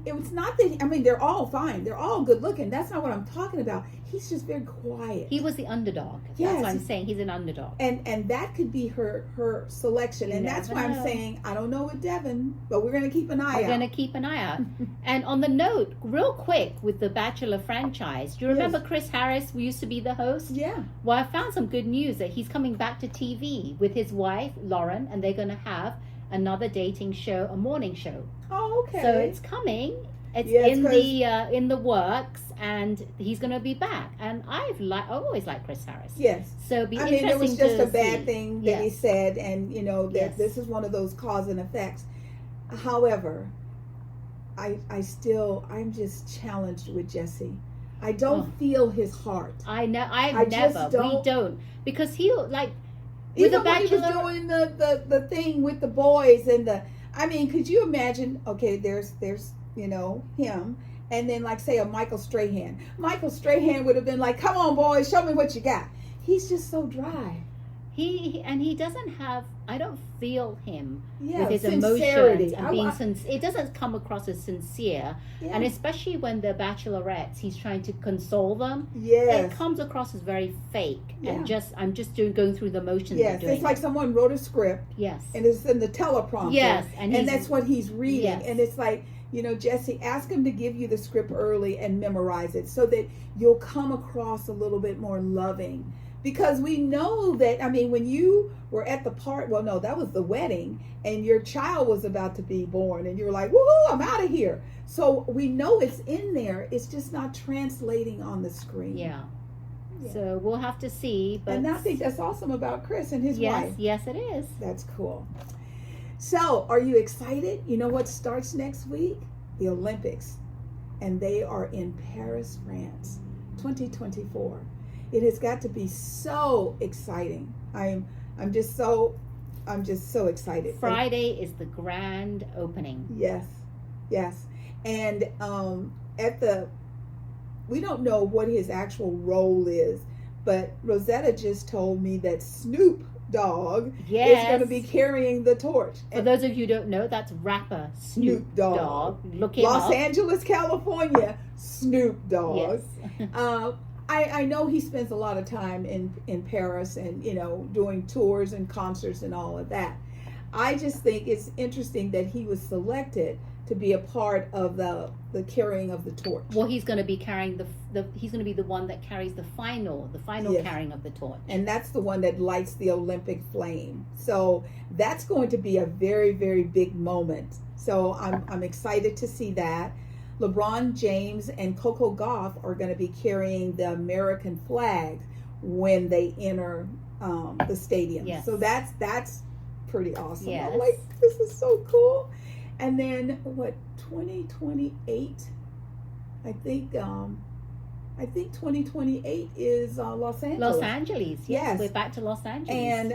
It was not that. They're all fine. They're all good looking. That's not what I'm talking about. He's just very quiet. He was the underdog. Yes. That's what I'm saying. He's an underdog. And that could be her selection. And that's why I'm saying, I don't know with Devin, but we're going to keep an eye out. We're going to keep an eye out. And on the note, real quick, with the Bachelor franchise, do you remember Chris Harris, who used to be the host? Yeah. Well, I found some good news that he's coming back to TV with his wife, Lauren, and they're going to have another dating show, a morning show. Oh, okay. So it's coming. It's in the works, and he's going to be back. And I've always liked Chris Harris. Yes. So it'd be interesting to it was just a bad thing that he said, and Yes. this is one of those cause and effects. However, I'm just challenged with Jesse. I don't feel his heart. I know. We don't, because he with even the Bachelor, when he was doing the thing with the boys and could you imagine? Okay, there's him, and then say a Michael Strahan. Michael Strahan would have been like, "Come on, boys, show me what you got." He's just so dry. He doesn't have. I don't feel him with his sincerity. emotions and being it doesn't come across as sincere. Yeah. And especially when the bachelorettes, he's trying to console them. Yes. It comes across as very fake and Yeah. I'm just going through the motions. Yes, of doing it's like someone wrote a script. Yes. And it's in the teleprompter. Yes, and that's what he's reading. Yes. And it's like, Jesse, ask him to give you the script early and memorize it so that you'll come across a little bit more loving. Because we know that, when you were at the that was the wedding, and your child was about to be born, and you were like, woohoo, I'm out of here. So we know it's in there. It's just not translating on the screen. Yeah. So we'll have to see. But and I think that's awesome about Chris and his wife. Yes, it is. That's cool. So, are you excited? You know what starts next week? The Olympics. And they are in Paris, France, 2024. It has got to be so exciting. I'm just so excited. Friday is the grand opening. Yes. And we don't know what his actual role is, but Rosetta just told me that Snoop Dogg is going to be carrying the torch. For those of you who don't know, that's rapper Snoop Dogg. Look him Los up. Angeles, California, Snoop Dogg. Yes. I know he spends a lot of time in Paris and, you know, doing tours and concerts and all of that. I just think it's interesting that he was selected to be a part of the carrying of the torch. Well, he's going to be carrying he's going to be the one that carries the final yes. carrying of the torch. And that's the one that lights the Olympic flame. So that's going to be a very, very big moment. So I'm excited to see that. LeBron James and Coco Gauff are going to be carrying the American flag when they enter the stadium. Yes. So that's pretty awesome. Yes. I'm like, this is so cool. And then 2028? I think 2028 is Los Angeles. Los Angeles. Yes. We're back to Los Angeles. And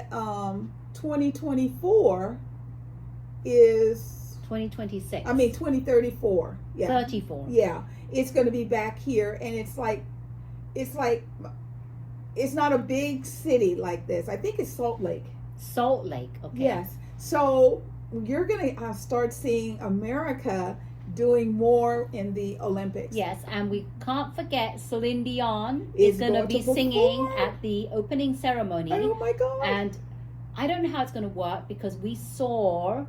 2024 is 2026. 2034. Yeah. 34. Yeah. It's going to be back here, and it's not a big city like this. I think it's Salt Lake. Salt Lake. Okay. Yes. So you're going to start seeing America doing more in the Olympics. Yes, and we can't forget Celine Dion is going to be singing at the opening ceremony. Oh my God. And I don't know how it's going to work because we saw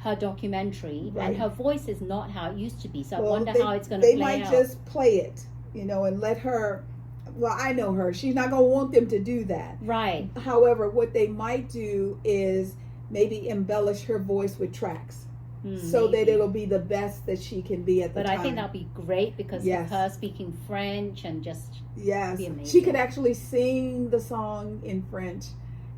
her documentary and her voice is not how it used to be. So I wonder how it's going to play out. They might just play it, you know, and let her. Well, I know her. She's not going to want them to do that. Right. However, what they might do is maybe embellish her voice with tracks so that it'll be the best that she can be at the time. But I think that'll be great because of her speaking French and just be amazing. She could actually sing the song in French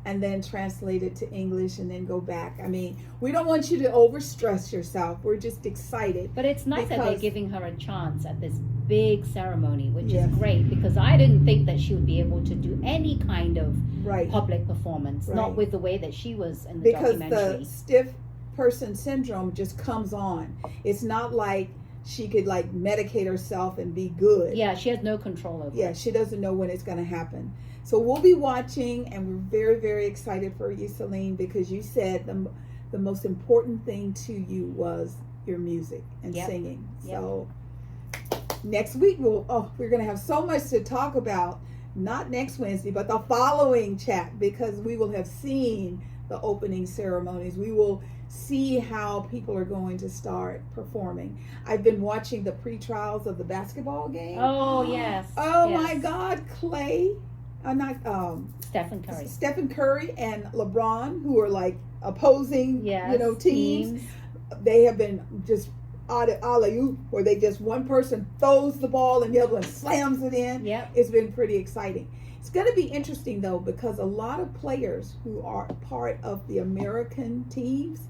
and then translate it to English and then go back. I mean, we don't want you to overstress yourself. We're just excited. But it's nice that they're giving her a chance at this big ceremony, which is great because I didn't think that she would be able to do any kind of public performance, not with the way that she was in the documentary. Because the stiff person syndrome just comes on. It's not like she could like medicate herself and be good. Yeah, she has no control over it. Yeah, she doesn't know when it's going to happen. So we'll be watching, and we're very, very excited for you, Celine, because you said the most important thing to you was your music and singing. So next week we're going to have so much to talk about. Not next Wednesday, but the following chat, because we will have seen the opening ceremonies. We will see how people are going to start performing. I've been watching the pre-trials of the basketball game. Oh, yes. Oh, my God, Clay. Stephen Curry and LeBron, who are like opposing, teams. They have been just alley-oop, where they just one person throws the ball and the other one slams it in. Yep. It's been pretty exciting. It's going to be interesting though, because a lot of players who are part of the American teams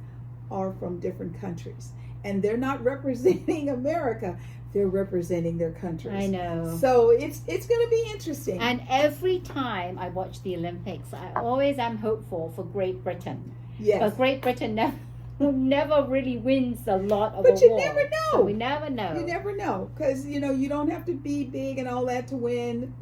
are from different countries, and they're not representing America. They're representing their countries. I know. So it's going to be interesting. And every time I watch the Olympics, I always am hopeful for Great Britain. Yes. But Great Britain never really wins a lot of awards. But you award. never know. So we never know. You never know. Because, you don't have to be big and all that to win,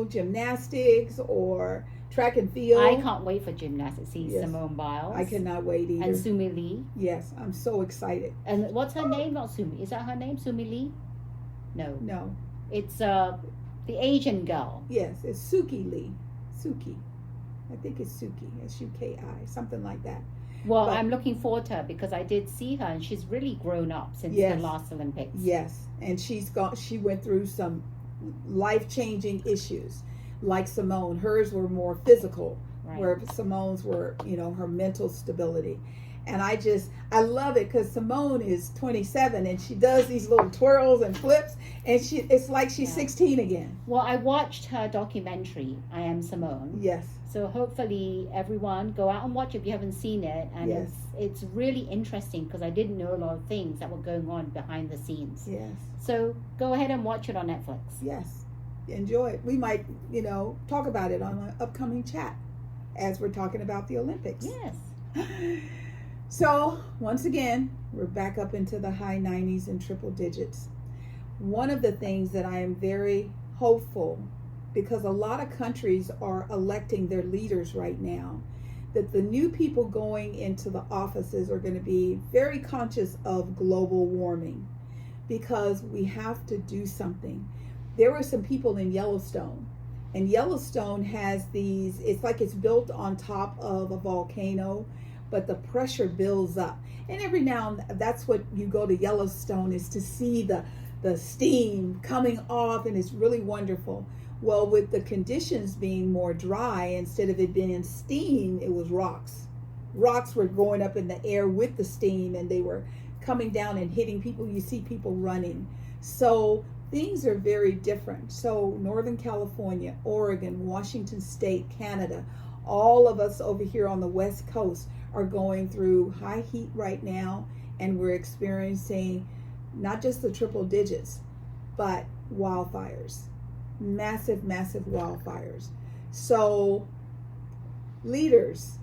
gymnastics or track and field. I can't wait for gymnastics. See Simone Biles. I cannot wait either. And Sumi Lee. Yes, I'm so excited. And what's her name? Not Sumi. Is that her name? Sumi Lee? No. It's the Asian girl. Yes, it's Suki Lee. Suki. I think it's Suki. S-U-K-I. Something like that. Well, I'm looking forward to her because I did see her and she's really grown up since the last Olympics. Yes. And she went through some life-changing issues. Like Simone. Hers were more physical. Right. Where Simone's were, her mental stability. And I love it because Simone is 27 and she does these little twirls and flips, and it's like she's 16 again. Well, I watched her documentary, I Am Simone. Yes. So hopefully everyone go out and watch it if you haven't seen it. And it's really interesting because I didn't know a lot of things that were going on behind the scenes. Yes. So go ahead and watch it on Netflix. Yes. Enjoy it. We might, talk about it on an upcoming chat as we're talking about the Olympics. Yes. So, once again, we're back up into the high 90s and triple digits. One of the things that I am very hopeful, because a lot of countries are electing their leaders right now, that the new people going into the offices are going to be very conscious of global warming, because we have to do something. there were some people in Yellowstone, and Yellowstone has these, it's like it's built on top of a volcano, but the pressure builds up. And every now and then, that's what you go to Yellowstone, is to see the steam coming off, and it's really wonderful. Well, with the conditions being more dry, instead of it being steam, it was rocks. Rocks were going up in the air with the steam, and they were coming down and hitting people. You see people running. So things are very different. So Northern California, Oregon, Washington State, Canada, all of us over here on the West Coast are going through high heat right now, and we're experiencing not just the triple digits, but wildfires. Massive, massive wildfires. So leaders,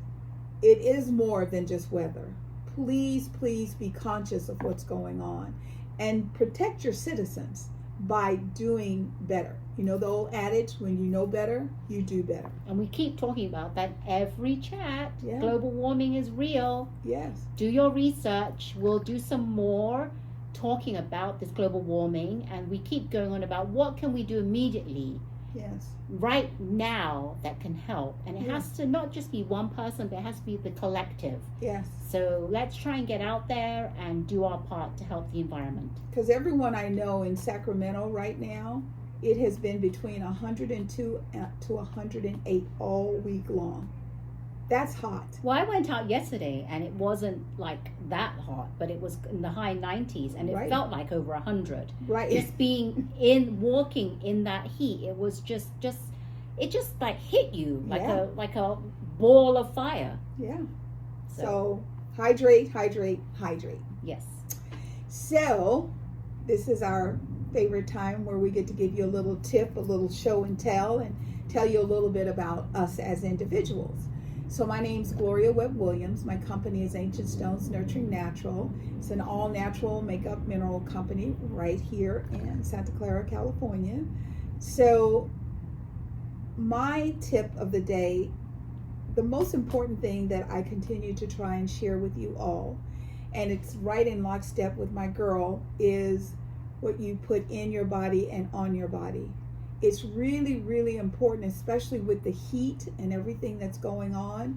it is more than just weather. Please, please be conscious of what's going on and protect your citizens by doing better. You know the old adage, when you know better, you do better. And we keep talking about that every chat. Yeah. Global warming is real. Yes. Do your research. We'll do some more talking about this global warming, and we keep going on about what can we do immediately, Yes. right now, that can help. And it has to not just be one person, but it has to be the collective. Yes. So let's try and get out there and do our part to help the environment. Because everyone I know in Sacramento right now, it has been between 102 to 108 all week long. That's hot. Well, I went out yesterday and it wasn't like that hot, but it was in the high 90s, and it Right. felt like over 100. Right. Just walking in that heat, it was just like hit you like Yeah. a ball of fire. Yeah. So hydrate, hydrate, hydrate. Yes. So this is our favorite time where we get to give you a little tip, a little show and tell you a little bit about us as individuals. So my name's Gloria Webb-Williams. My company is Ancient Stones Nurturing Natural. It's an all-natural makeup mineral company right here in Santa Clara, California. So my tip of the day, the most important thing that I continue to try and share with you all, and it's right in lockstep with my girl, is what you put in your body and on your body. It's really, really important, especially with the heat and everything that's going on.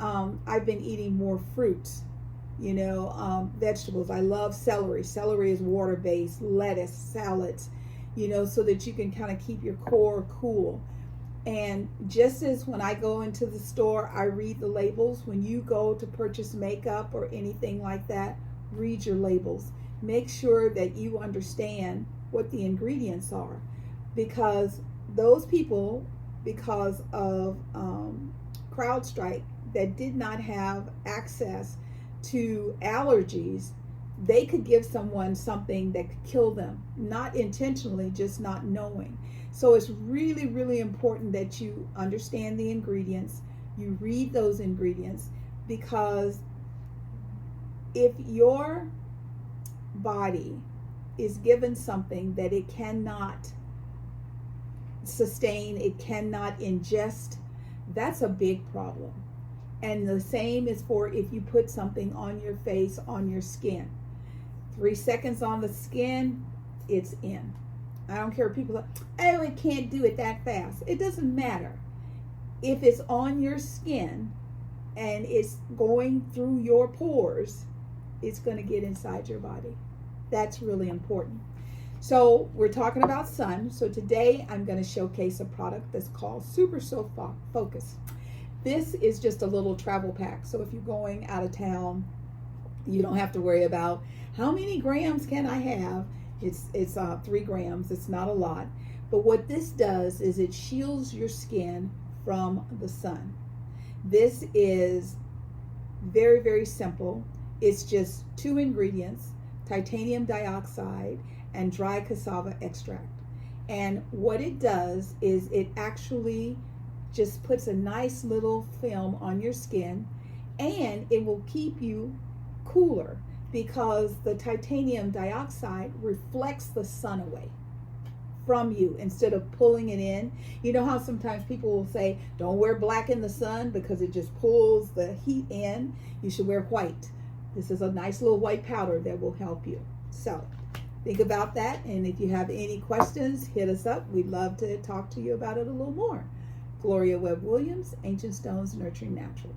I've been eating more fruits, vegetables. I love celery. Celery is water-based, lettuce, salads, so that you can kind of keep your core cool. And just as when I go into the store, I read the labels. When you go to purchase makeup or anything like that, read your labels. Make sure that you understand what the ingredients are. Because those people, because of CrowdStrike, that did not have access to allergies, they could give someone something that could kill them, not intentionally, just not knowing. So it's really, really important that you understand the ingredients, you read those ingredients, because if your body is given something that it cannot sustain, it cannot ingest, that's a big problem. And the same is for if you put something on your face, on your skin. 3 seconds on the skin, it's in. I don't care if people are, oh, it can't do it that fast. It doesn't matter. If it's on your skin and it's going through your pores, it's going to get inside your body. That's really important. So we're talking about sun. So today I'm going to showcase a product that's called Super Soap Focus. This is just a little travel pack. So if you're going out of town, you don't have to worry about how many grams can I have. It's 3 grams. It's not a lot. But what this does is it shields your skin from the sun. This is very, very simple. It's just 2 ingredients, titanium dioxide and dry cassava extract. And what it does is it actually just puts a nice little film on your skin, and it will keep you cooler because the titanium dioxide reflects the sun away from you instead of pulling it in. You know how sometimes people will say, don't wear black in the sun because it just pulls the heat in. You should wear white. This is a nice little white powder that will help you. So think about that. And if you have any questions, hit us up. We'd love to talk to you about it a little more. Gloria Webb-Williams, Ancient Stones Nurturing Natural.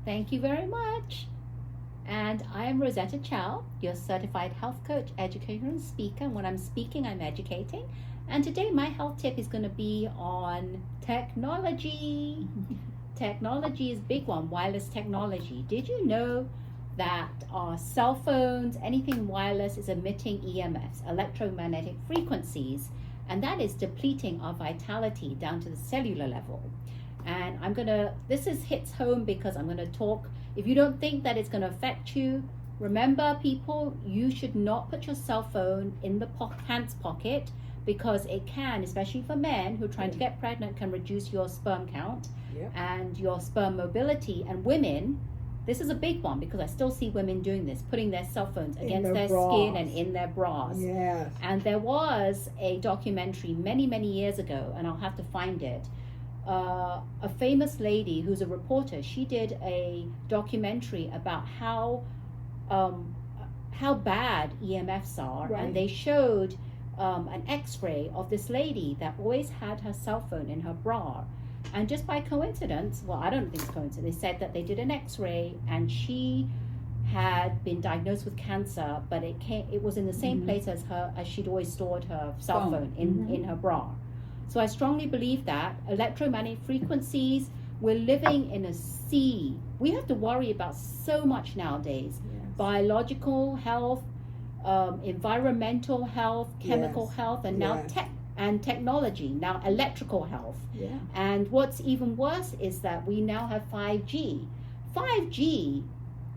Thank you very much. And I am Rosetta Chow, your certified health coach, educator, and speaker. And when I'm speaking, I'm educating. And today my health tip is going to be on technology. Technology is a big one, wireless technology. Did you know that our cell phones, anything wireless, is emitting EMFs, electromagnetic frequencies, and that is depleting our vitality down to the cellular level. And this hits home because I'm going to talk, if you don't think that it's going to affect you, remember people, you should not put your cell phone in the pants pocket, because it can, especially for men who are trying to get pregnant, can reduce your sperm count and your sperm mobility. And women, this is a big one because I still see women doing this, putting their cell phones against their skin and in their bras. Yes. And there was a documentary many, many years ago, and I'll have to find it. A famous lady who's a reporter, she did a documentary about how bad EMFs are, Right. and they showed an x-ray of this lady that always had her cell phone in her bra. And just by coincidence, well, I don't think it's coincidence, they said that they did an x-ray and she had been diagnosed with cancer, but it was in the same place as she'd always stored her cell phone in her bra. So I strongly believe that electromagnetic frequencies, we're living in a sea. We have to worry about so much nowadays. Yes. Biological health, environmental health, chemical health, and now technology, now electrical health. Yeah. And what's even worse is that we now have 5G. 5G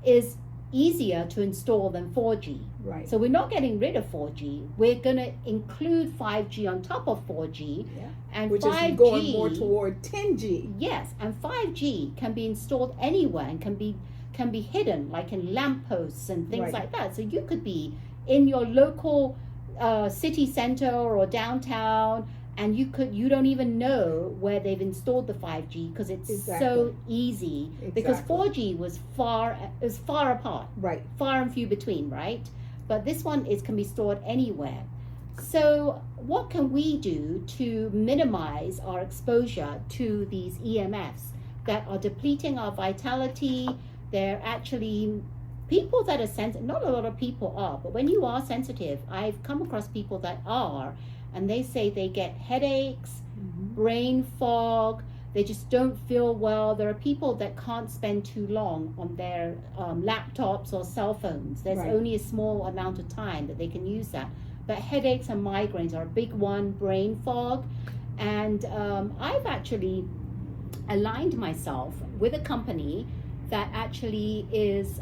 is easier to install than 4G. Right. So we're not getting rid of 4G. We're going to include 5G on top of 4G. Yeah. And Which 5G, is going more toward 10G. Yes, and 5G can be installed anywhere and can be hidden, like in lampposts and things like that. So you could be in your local city center or downtown, and you don't even know where they've installed the 5G because it's so easy. Because 4G was far apart, right, far and few between, right? But this one can be stored anywhere. So what can we do to minimize our exposure to these EMFs that are depleting our vitality? They're actually people that are sensitive. Not a lot of people are, but when you are sensitive, I've come across people that are, and they say they get headaches, brain fog, they just don't feel well. There are people that can't spend too long on their laptops or cell phones. There's only a small amount of time that they can use that. But headaches and migraines are a big one, brain fog. And I've actually aligned myself with a company that actually is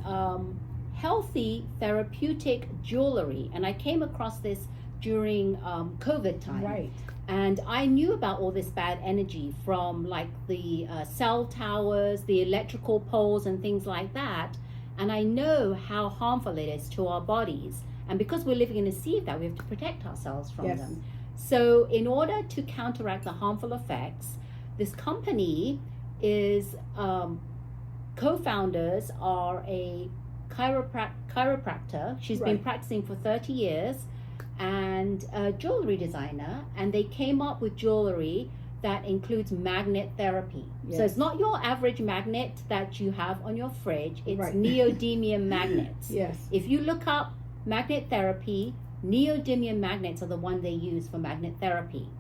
healthy therapeutic jewelry. And I came across this during COVID time. Right. And I knew about all this bad energy from like the cell towers, the electrical poles and things like that. And I know how harmful it is to our bodies. And because we're living in a sea of that, we have to protect ourselves from them. So in order to counteract the harmful effects, this company is, co-founders are a chiropractor. She's been practicing for 30 years. And a jewelry designer, and they came up with jewelry that includes magnet therapy. So it's not your average magnet that you have on your fridge, it's neodymium magnets. If you look up magnet therapy, neodymium magnets are the one they use for magnet therapy.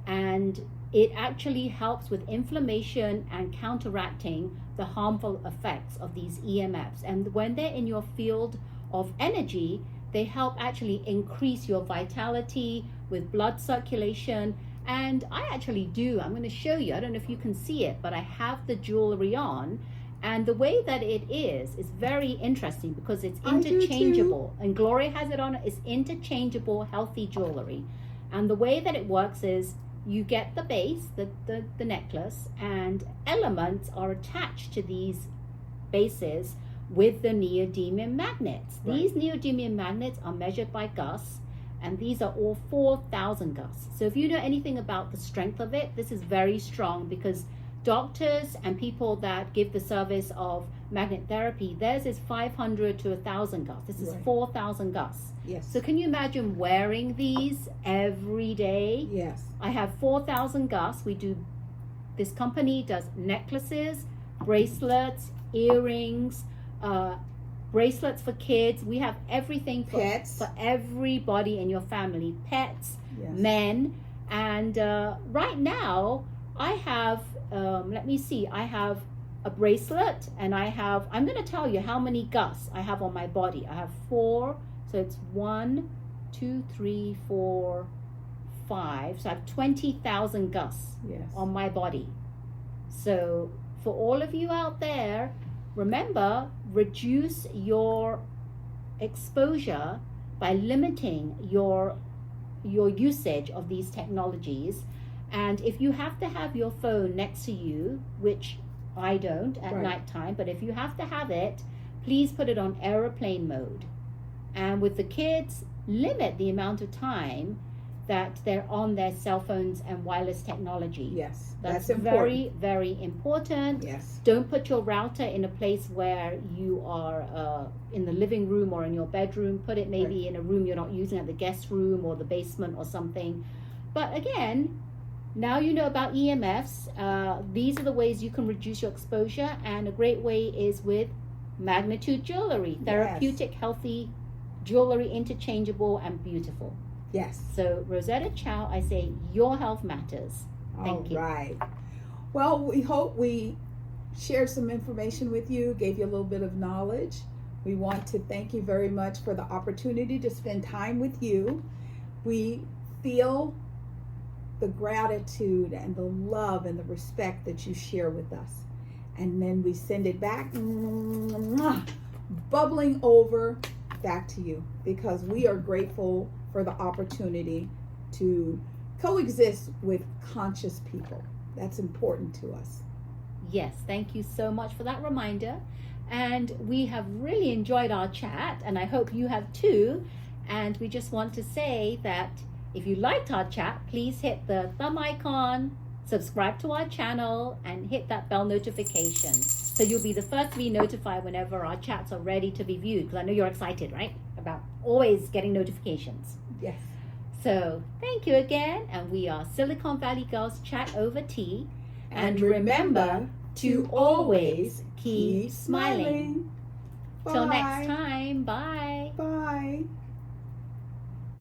And it actually helps with inflammation and counteracting the harmful effects of these EMFs. And when they're in your field of energy, they help actually increase your vitality with blood circulation. And I actually do. I'm going to show you. I don't know if you can see it, but I have the jewelry on. And the way that it is very interesting because it's interchangeable. And Gloria has it on. It's interchangeable, healthy jewelry. And the way that it works is you get the base, the necklace, and elements are attached to these bases with the neodymium magnets. These neodymium magnets are measured by Gus, and these are all 4,000 Gus. So if you know anything about the strength of it, this is very strong because doctors and people that give the service of magnet therapy, theirs is 500 to 1,000 Gus. This is 4,000 Gus. Yes. So can you imagine wearing these every day? Yes. I have 4,000 Gus. This company does necklaces, bracelets, earrings, bracelets for kids. We have everything for Pets. for everybody in your family. Pets, Yes. men, and right now I have. Let me see. I have a bracelet, and I'm going to tell you how many Gus I have on my body. I have 4, so it's 1, 2, 3, 4, 5. So I have 20,000 Gus Yes. on my body. So for all of you out there, remember, reduce your exposure by limiting your usage of these technologies. And if you have to have your phone next to you, which I don't at nighttime, but if you have to have it, please put it on airplane mode. And with the kids, limit the amount of time that they're on their cell phones and wireless technology. Yes. That's important. very, very important. Yes. Don't put your router in a place where you are in the living room or in your bedroom. Put it maybe in a room you're not using, at the guest room or the basement or something. But again, now you know about EMFs. These are the ways you can reduce your exposure, and a great way is with Magnetude Jewelry. Therapeutic, healthy jewelry, interchangeable and beautiful. Yes. So Rosetta Chow, I say your health matters. Thank you. All right. Well, we hope we shared some information with you, gave you a little bit of knowledge. We want to thank you very much for the opportunity to spend time with you. We feel the gratitude and the love and the respect that you share with us. And then we send it back, bubbling over back to you, because we are grateful for the opportunity to coexist with conscious people. That's important to us. Yes, thank you so much for that reminder. And we have really enjoyed our chat, and I hope you have too. And we just want to say that if you liked our chat, please hit the thumb icon, subscribe to our channel, and hit that bell notification. So you'll be the first to be notified whenever our chats are ready to be viewed. Because I know you're excited, right? About always getting notifications. Yes. So thank you again. And we are Silicon Valley Girls Chat Over Tea. And remember to always keep smiling. Till Bye. next time. Bye.